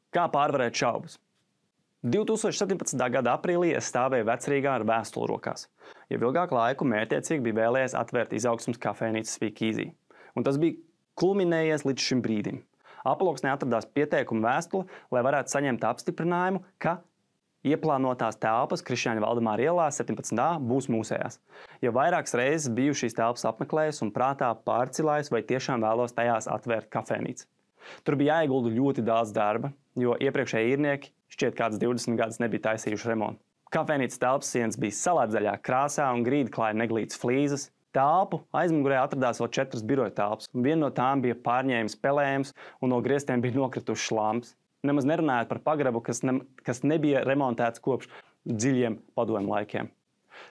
Kā pārvarēt šaubas? 2017. gada aprīlī es stāvēju Vecrīgā ar vēstuli rokās. Jau ilgāku laiku mērķiecīgi bija vēlējies atvērt izaugsmes kafejnīcu Speakeasy. Un tas bija kulminējies līdz šim brīdim. Aploksnē atradās pieteikuma vēstule, lai varētu saņemt apstiprinājumu, ka ieplānotās telpas Krišjāņa Valdemāra ielā 17a būs mūsējās. Jau vairākas reizes biju šīs telpas apmeklējis un prātā pārcilājis, vai tiešām vēlos tajās atvērt kafejnīcu. Tur bija jāiegulda ļoti daudz darba, jo iepriekšēji īrnieki šķiet kāds 20 gadus nebija taisījuši remontu. Kafejnīcas telpas sienas bija salātzaļā krāsā un grīdu klāja neglītas flīzes. Telpu aizmugurē atradās vēl 4 biroja telpas, un viena no tām bija pārņēmis pelējums, un no griestiem bija nokritušas lampas. Nemaz nerunājot par pagrabu, kas nebija remontēts kopš dziļiem padomju laikiem.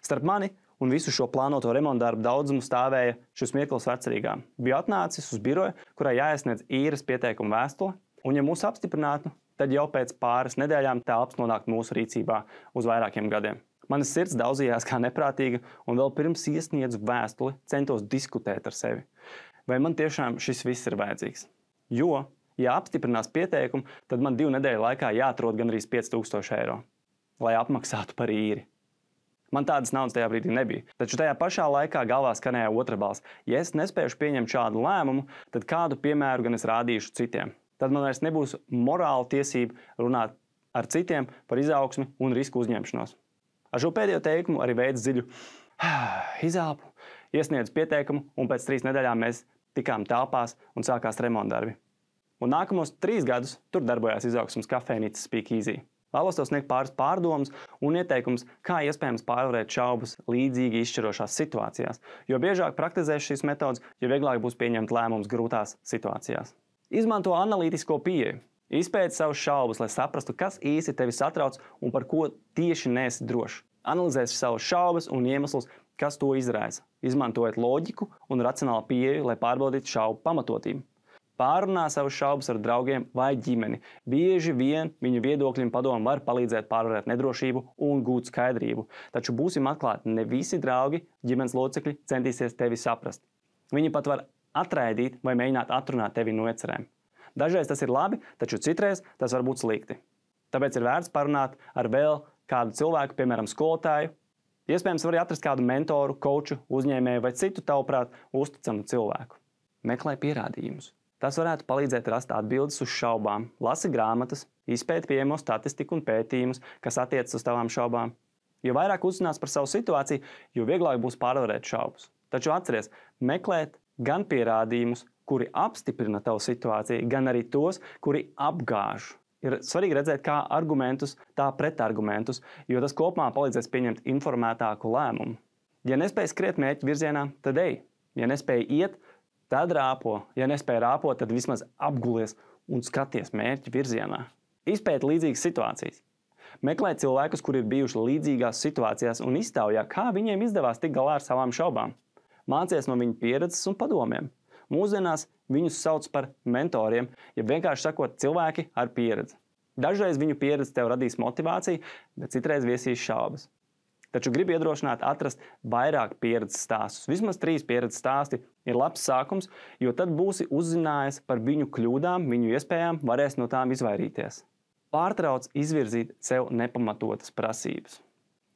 Starp mani un visu šo plānoto remontu darbu daudzumu stāvēja šis Mirkls Vecrīgā. Biju atnācis uz biroju, kurai jāiesniedz īres pieteikuma vēstule, un ja mūs apstiprinātu, tad jau pēc pāris nedēļām telpas nonāktu mūsu rīcībā uz vairākiem gadiem. Manas sirds daudzījās kā neprātīga, un vēl pirms iesniedzu vēstuli centos diskutēt ar sevi. Vai man tiešām šis viss ir vajadzīgs? Jo, ja apstiprinās pieteikumu, tad man 2 nedēļu laikā jāatrod gandrīz 5000 eiro, lai apmaksātu par īri. Man tādas naudas tajā brīdī nebija, taču tajā pašā laikā galvā skanēja otra balss. Ja es nespēšu pieņemt šādu lēmumu, tad kādu piemēru gan es rādīšu citiem? Tad man vairs nebūs morāla tiesība runāt ar citiem par izaugsmi un risku uzņemšanos. Ar šo pēdējo teikumu arī veids dziļu izelpu, iesniedzu pieteikumu, un pēc 3 nedēļām mēs tikām telpās un sākās remontdarbi. Un nākamos 3 gadus tur darbojās izaugsmes kafejnīca Speakeasy. Vēlos tev sniegt pāris pārdomas un ieteikumus, kā iespējams pārvarēt šaubas līdzīgi izšķirošās situācijās, jo biežāk praktizēs šīs metodas, jo vieglāk būs pieņemt lēmumus grūtās situācijās. Izmanto analītisko pieeju. Izpēti savus šaubas, lai saprastu, kas īsti tevi satrauc un par ko tieši neesi drošs. Analizēsi savus šaubas un iemeslus, kas to izraisa. Izmantojiet loģiku un racionālu pieeju, lai pārbaudītu šaubu pamatotību. Pārunā savus šaubas ar draugiem vai ģimeni. Bieži vien viņu viedokļi un padomi var palīdzēt pārvarēt nedrošību un gūt skaidrību. Taču būsim atklāti, ne visi draugi, ģimenes locekļi centīsies tevi saprast. Viņi pat var atraidīt vai mēģināt atrunāt tevi no iecerēm. Dažreiz tas ir labi, taču citreiz tas var būt slikti. Tāpēc ir vērts parunāt ar vēl kādu cilvēku, piemēram, skolotāju. Iespējams, var atrast kādu mentoru, koču, uzņēmēju vai citu tavuprāt uzticamu cilvēku. Meklē pierādījumus. Tas varētu palīdzēt rast atbildes uz šaubām. Lasi grāmatas, izpēti pieejamo statistiku un pētījumus, kas attiecas uz tavām šaubām. Jo vairāk uzzinās par savu situāciju, jo vieglāk būs pārvarēt šaubas. Taču atceries, meklēt gan pierādījumus, kuri apstiprina tavu situāciju, gan arī tos, kuri apgāž. Ir svarīgi redzēt kā argumentus, tā pretargumentus, jo tas kopumā palīdzēs pieņemt informētāku lēmumu. Ja nespēj skriet mērķa virzienā, tad ej. Ja nespēj iet, tad rāpo. Ja nespēj rāpot, tad vismaz apgulies un skaties mērķa virzienā. Izpēti līdzīgas situācijas. Meklē cilvēkus, kuri ir bijuši līdzīgās situācijās un iztaujā, kā viņiem izdevās tikt galā ar savām šaubām. Mācies no viņu pieredzes un padomiem. Mūsdienās viņus sauc par mentoriem, ja vienkārši sakot cilvēki ar pieredzi. Dažreiz viņu pieredze tev radīs motivāciju, bet citreiz viesīs šaubas. Taču gribu iedrošināt atrast vairāk pieredzes stāstus. Vismaz 3 pieredzes stāsti ir labs sākums, jo tad būsi uzzinājis par viņu kļūdām, viņu iespējām, varēs no tām izvairīties. Pārtrauc izvirzīt sev nepamatotas prasības.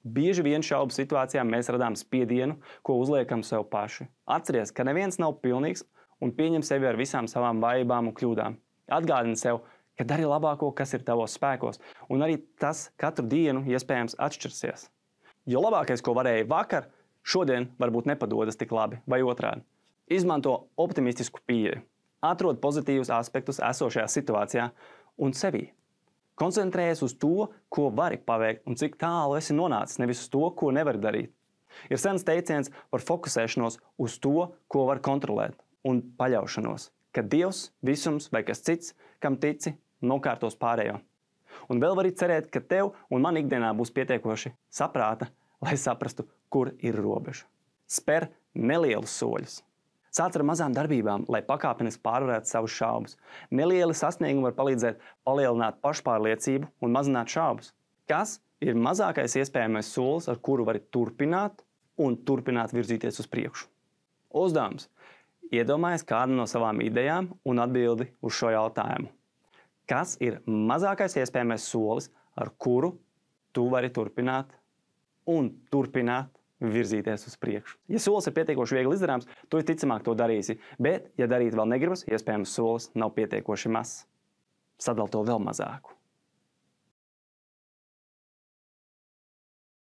Bieži vien šaubu situācijām mēs radām spiedienu, ko uzliekam sev paši. Atceries, ka neviens nav pilnīgs un pieņem sevi ar visām savām vājībām un kļūdām. Atgādini sev, ka dari labāko, kas ir tavos spēkos, un arī tas katru dienu iespējams atšķirsies. Jo labākais, ko varēja vakar, šodien varbūt nepadodas tik labi, vai otrādi. Izmanto optimistisku pieeju. Atrod pozitīvus aspektus esošajā situācijā un sevī. Koncentrējies uz to, ko vari paveikt un cik tālu esi nonācis, nevis uz to, ko nevari darīt. Ir sens teiciens par fokusēšanos uz to, ko var kontrolēt, un paļaušanos, ka Dievs, visums vai kas cits, kam tici, nokārtos pārējo. Un vēl vari cerēt, ka tev un man ikdienā būs pietiekoši saprāta, lai saprastu, kur ir robeža. Spēr nelielus soļus. Sāc ar mazām darbībām, lai pakāpeniski pārvarētu savus šaubas. Nelieli sasniegumi var palīdzēt palielināt pašpārliecību un mazināt šaubas. Kas ir mazākais iespējamais solis, ar kuru vari turpināt virzīties uz priekšu? Uzdevums. Iedomājies kādu no savām idejām un atbildi uz šo jautājumu. Kas ir mazākais iespējamais solis, ar kuru tu vari turpināt virzīties uz priekšu? Ja solis ir pietiekoši viegli izdarāms, tu visticamāk to darīsi. Bet, ja darīt vēl negribas, iespējams solis nav pietiekoši mazs. Sadal to vēl mazāku.